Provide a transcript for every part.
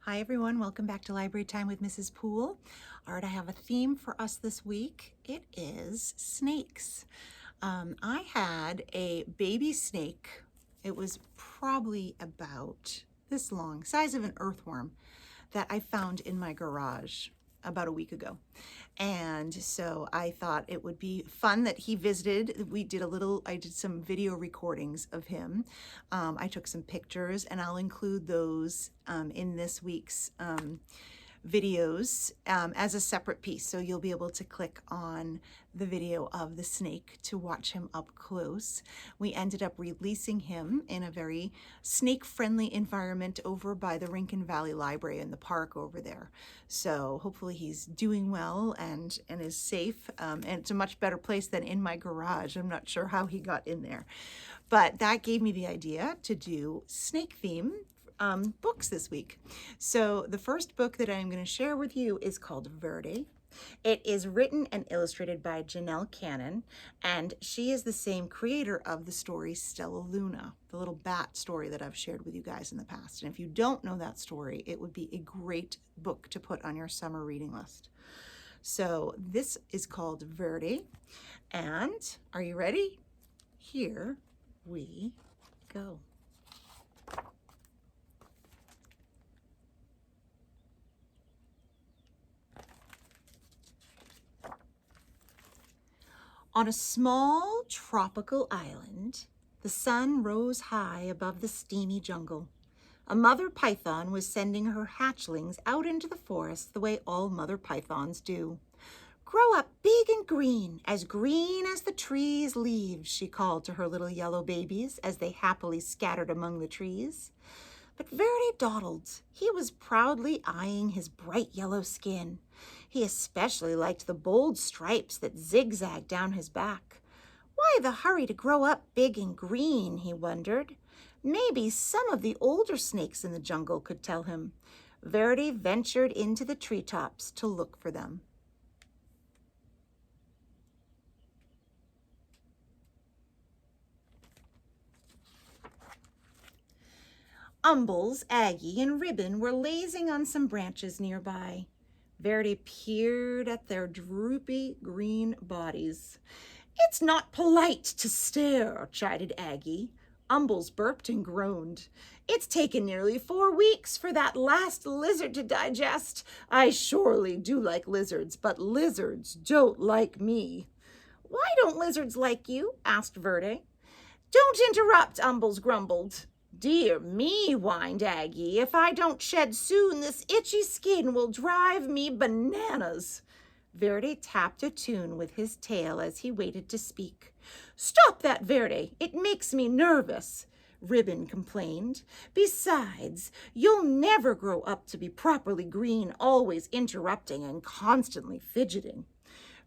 Hi everyone, welcome back to Library Time with Mrs. Poole. All right, I have a theme for us this week. It is snakes. I had a baby snake. It was probably about this long, size of an earthworm, that I found in my garage about a week ago. And so I thought it would be fun that he visited. I did some video recordings of him. I took some pictures and I'll include those in this week's videos as a separate piece. So you'll be able to click on the video of the snake to watch him up close. We ended up releasing him in a very snake-friendly environment over by the Rincon Valley Library in the park over there. So hopefully he's doing well and is safe. And it's a much better place than in my garage. I'm not sure how he got in there. But that gave me the idea to do snake theme books this week. So the first book that I'm going to share with you is called VERDI. It is written and illustrated by Janell, and she is the same creator of the story Stella Luna, the little bat story that I've shared with you guys in the past. And if you don't know that story, it would be a great book to put on your summer reading list. So this is called VERDI, and are you ready? Here we go. On a small tropical island, the sun rose high above the steamy jungle. A mother python was sending her hatchlings out into the forest the way all mother pythons do. "Grow up big and green as the trees' leaves," she called to her little yellow babies as they happily scattered among the trees. But VERDI dawdled. He was proudly eyeing his bright yellow skin. He especially liked the bold stripes that zigzagged down his back. Why the hurry to grow up big and green, he wondered. Maybe some of the older snakes in the jungle could tell him. VERDI ventured into the treetops to look for them. Umbles, Aggie, and Ribbon were lazing on some branches nearby. VERDI peered at their droopy green bodies. "It's not polite to stare," chided Aggie. Umbles burped and groaned. "It's taken nearly 4 weeks for that last lizard to digest. I surely do like lizards, but lizards don't like me." "Why don't lizards like you?" asked VERDI. "Don't interrupt," Umbles grumbled. "Dear me," whined Aggie, "if I don't shed soon, this itchy skin will drive me bananas." VERDI tapped a tune with his tail as he waited to speak. "Stop that, VERDI, it makes me nervous," Ribbon complained. "Besides, you'll never grow up to be properly green, always interrupting and constantly fidgeting."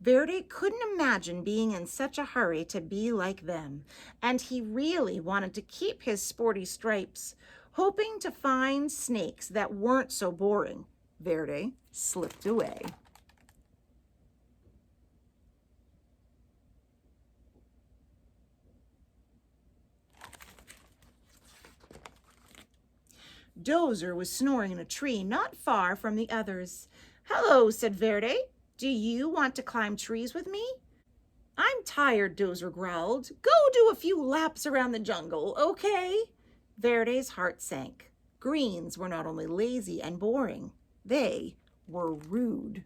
VERDI couldn't imagine being in such a hurry to be like them, and he really wanted to keep his sporty stripes. Hoping to find snakes that weren't so boring, VERDI slipped away. Dozer was snoring in a tree not far from the others. "Hello," said VERDI. "Do you want to climb trees with me?" "I'm tired," Dozer growled. "Go do a few laps around the jungle, okay?" VERDI's heart sank. Greens were not only lazy and boring, they were rude.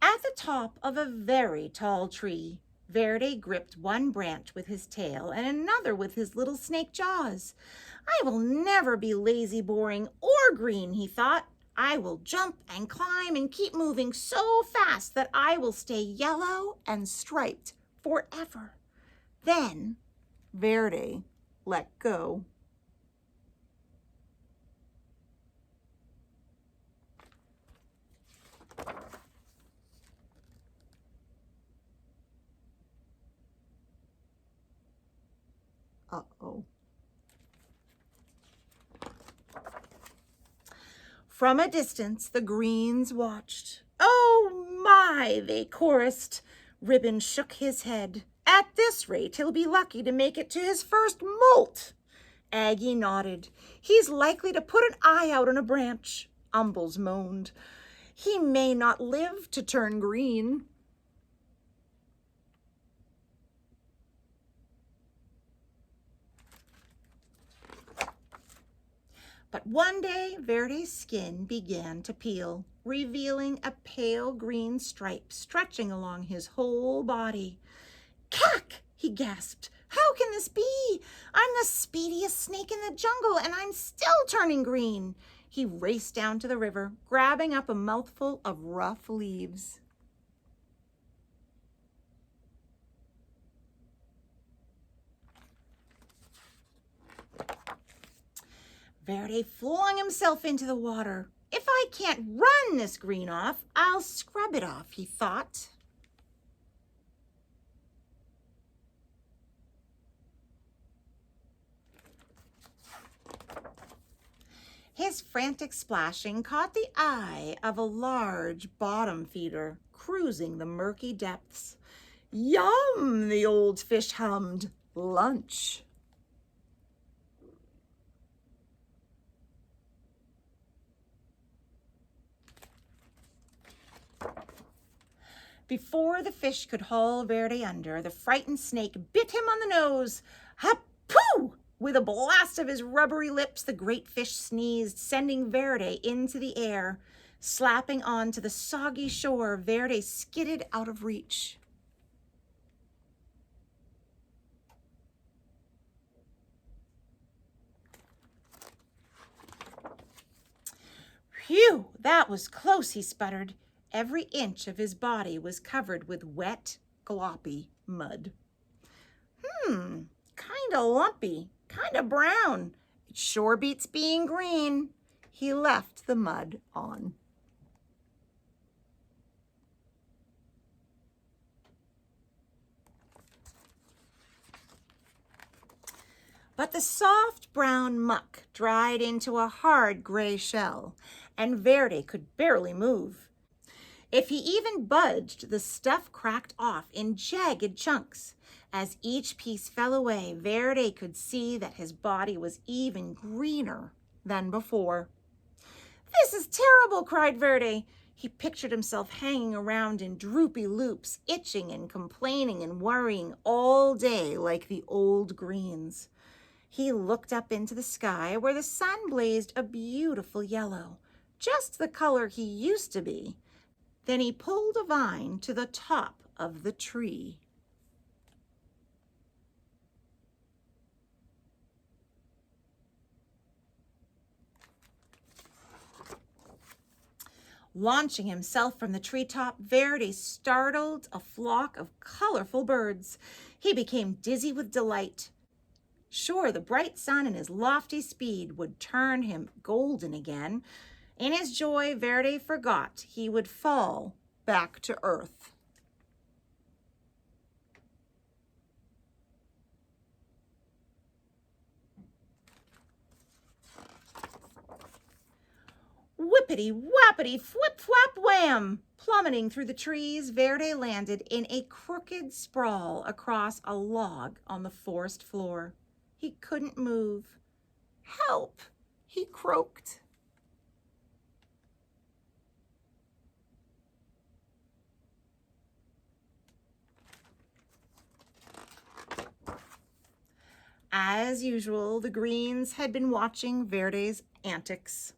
At the top of a very tall tree, VERDI gripped one branch with his tail and another with his little snake jaws. "I will never be lazy, boring, or green," he thought. "I will jump and climb and keep moving so fast that I will stay yellow and striped forever." Then VERDI let go. Uh-oh. From a distance, the greens watched. "Oh my," they chorused. Ribbon shook his head. At this rate, he'll be lucky to make it to his first molt. Aggie nodded. He's likely to put an eye out on a branch, Umbles moaned. He may not live to turn green. But one day, Verdi's skin began to peel, revealing a pale green stripe stretching along his whole body. Cack! He gasped. How can this be? I'm the speediest snake in the jungle, and I'm still turning green. He raced down to the river, grabbing up a mouthful of rough leaves. Verdi flung himself into the water. If I can't run this green off, I'll scrub it off, he thought. His frantic splashing caught the eye of a large bottom feeder cruising the murky depths. Yum, the old fish hummed. Lunch. Before the fish could haul Verdi under, the frightened snake bit him on the nose. Ha-poo! With a blast of his rubbery lips, the great fish sneezed, sending Verdi into the air. Slapping onto the soggy shore, Verdi skidded out of reach. Phew, that was close, he sputtered. Every inch of his body was covered with wet, gloppy mud. Kinda lumpy, kinda brown. It sure beats being green. He left the mud on. But the soft brown muck dried into a hard gray shell, and Verdi could barely move. If he even budged, the stuff cracked off in jagged chunks. As each piece fell away, Verdi could see that his body was even greener than before. This is terrible, cried Verdi. He pictured himself hanging around in droopy loops, itching and complaining and worrying all day like the old greens. He looked up into the sky where the sun blazed a beautiful yellow, just the color he used to be. Then he pulled a vine to the top of the tree. Launching himself from the treetop, Verdi startled a flock of colorful birds. He became dizzy with delight. Sure, the bright sun and his lofty speed would turn him golden again. In his joy, Verdi forgot he would fall back to earth. Whippity-whappity, flip-flap-wham! Plummeting through the trees, Verdi landed in a crooked sprawl across a log on the forest floor. He couldn't move. Help! He croaked. As usual, the greens had been watching Verdi's antics.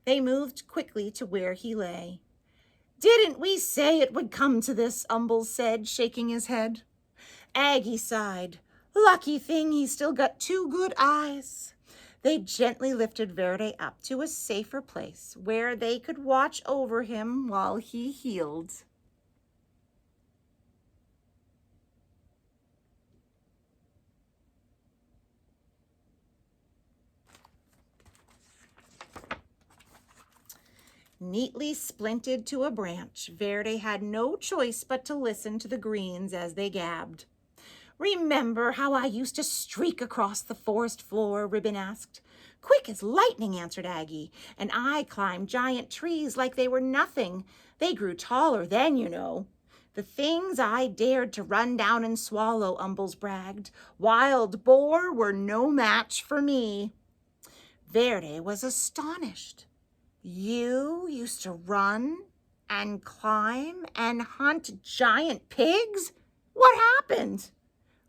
They moved quickly to where he lay. Didn't we say it would come to this? Umbles said, shaking his head. Aggie sighed. Lucky thing he's still got 2 good eyes. They gently lifted Verdi up to a safer place where they could watch over him while he healed. Neatly splinted to a branch, Verdi had no choice but to listen to the greens as they gabbed. Remember how I used to streak across the forest floor? Ribbon asked. Quick as lightning, answered Aggie, and I climbed giant trees like they were nothing. They grew taller then, you know. The things I dared to run down and swallow, Umbles bragged. Wild boar were no match for me. Verde was astonished. You used to run and climb and hunt giant pigs? What happened?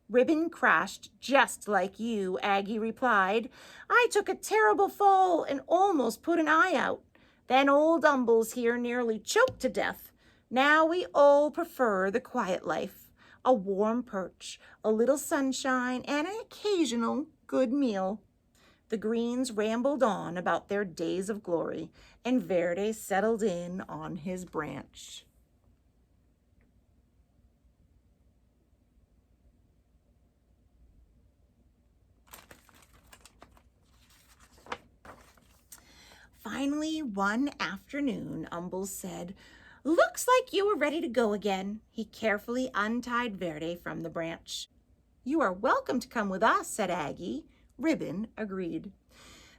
Ribbon crashed just like you, Aggie replied. I took a terrible fall and almost put an eye out. Then old Umbles here nearly choked to death. Now we all prefer the quiet life, a warm perch, a little sunshine, and an occasional good meal. The Greens rambled on about their days of glory, and Verde settled in on his branch. Finally, one afternoon, Umbles said, Looks like you were ready to go again. He carefully untied Verde from the branch. You are welcome to come with us, said Aggie. Ribbon agreed.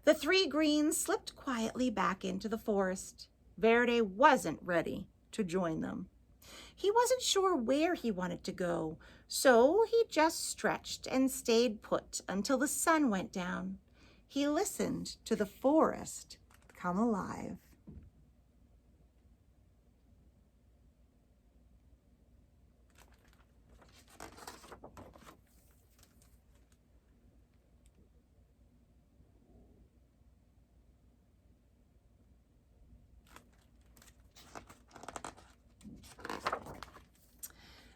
The three Greens slipped quietly back into the forest. Verde wasn't ready to join them. He wasn't sure where he wanted to go, so he just stretched and stayed put until the sun went down. He listened to the forest come alive.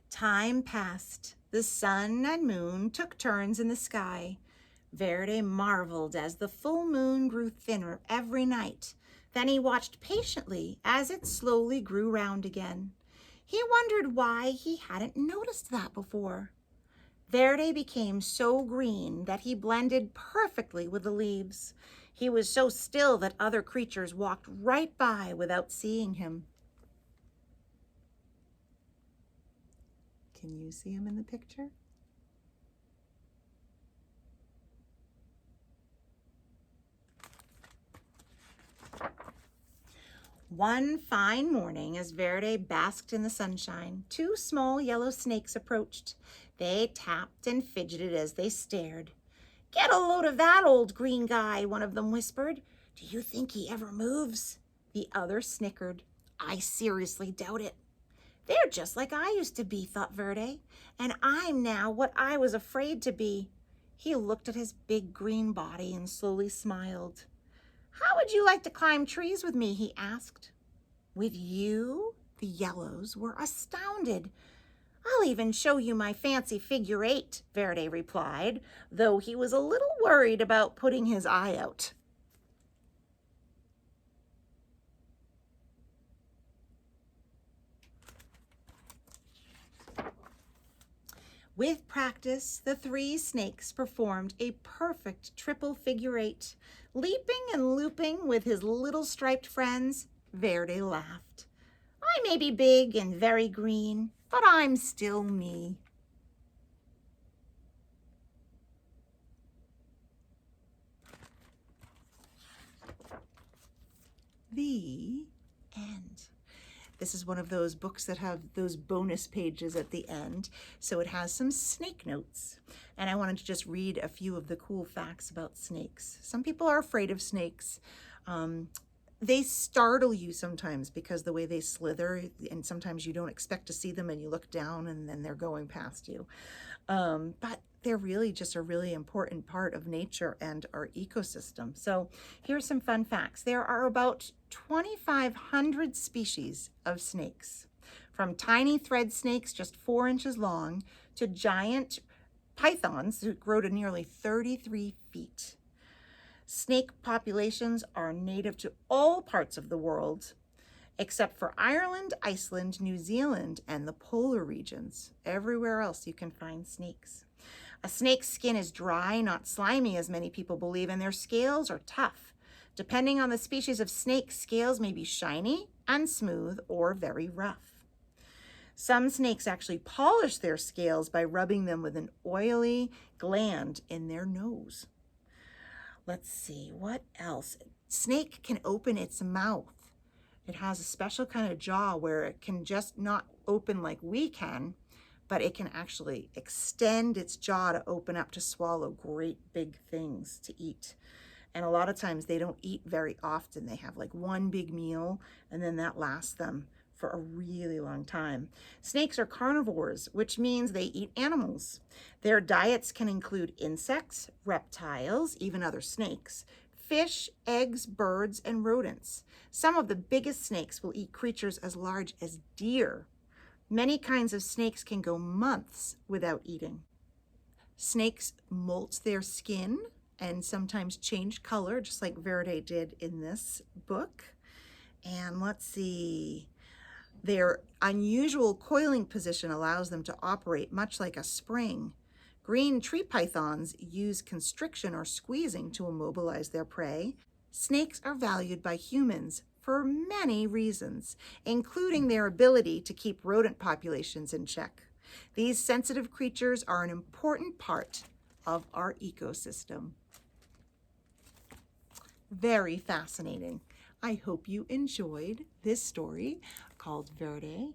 Time passed. The sun and moon took turns in the sky. Verde marveled as the full moon grew thinner every night. Then he watched patiently as it slowly grew round again. He wondered why he hadn't noticed that before. Verde became so green that he blended perfectly with the leaves. He was so still that other creatures walked right by without seeing him. Can you see him in the picture? One fine morning, as Verde basked in the sunshine, two small yellow snakes approached. They tapped and fidgeted as they stared. Get a load of that old green guy, one of them whispered. Do you think he ever moves? The other snickered. I seriously doubt it. They're just like I used to be, thought Verde, and I'm now what I was afraid to be. He looked at his big green body and slowly smiled. How would you like to climb trees with me? He asked. With you? The yellows were astounded. I'll even show you my fancy figure 8, Verde replied, though he was a little worried about putting his eye out. With practice, the three snakes performed a perfect triple figure 8. Leaping and looping with his little striped friends, Verde laughed. I may be big and very green, but I'm still me. The end. This is one of those books that have those bonus pages at the end. So it has some snake notes. And I wanted to just read a few of the cool facts about snakes. Some people are afraid of snakes. They startle you sometimes because the way they slither, and sometimes you don't expect to see them and you look down and then they're going past you. But they're really just a really important part of nature and our ecosystem. So here's some fun facts. There are about 2,500 species of snakes, from tiny thread snakes just 4 inches long to giant pythons that grow to nearly 33 feet. Snake populations are native to all parts of the world, except for Ireland, Iceland, New Zealand, and the polar regions. Everywhere else you can find snakes. A snake's skin is dry, not slimy as many people believe, and their scales are tough. Depending on the species of snake, scales may be shiny and smooth or very rough. Some snakes actually polish their scales by rubbing them with an oily gland in their nose. Let's see, what else? Snake can open its mouth It has a special kind of jaw where it can just not open like we can, but it can actually extend its jaw to open up to swallow great big things to eat. And a lot of times they don't eat very often. They have like one big meal and then that lasts them for a really long time. Snakes are carnivores, which means they eat animals. Their diets can include insects, reptiles, even other snakes, fish, eggs, birds, and rodents. Some of the biggest snakes will eat creatures as large as deer. Many kinds of snakes can go months without eating. Snakes molt their skin and sometimes change color, just like VERDI did in this book. And let's see, their unusual coiling position allows them to operate much like a spring. Green tree pythons use constriction or squeezing to immobilize their prey. Snakes are valued by humans for many reasons, including their ability to keep rodent populations in check. These sensitive creatures are an important part of our ecosystem. Very fascinating. I hope you enjoyed this story called VERDI,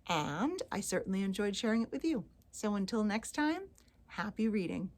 and I certainly enjoyed sharing it with you. So until next time, happy reading.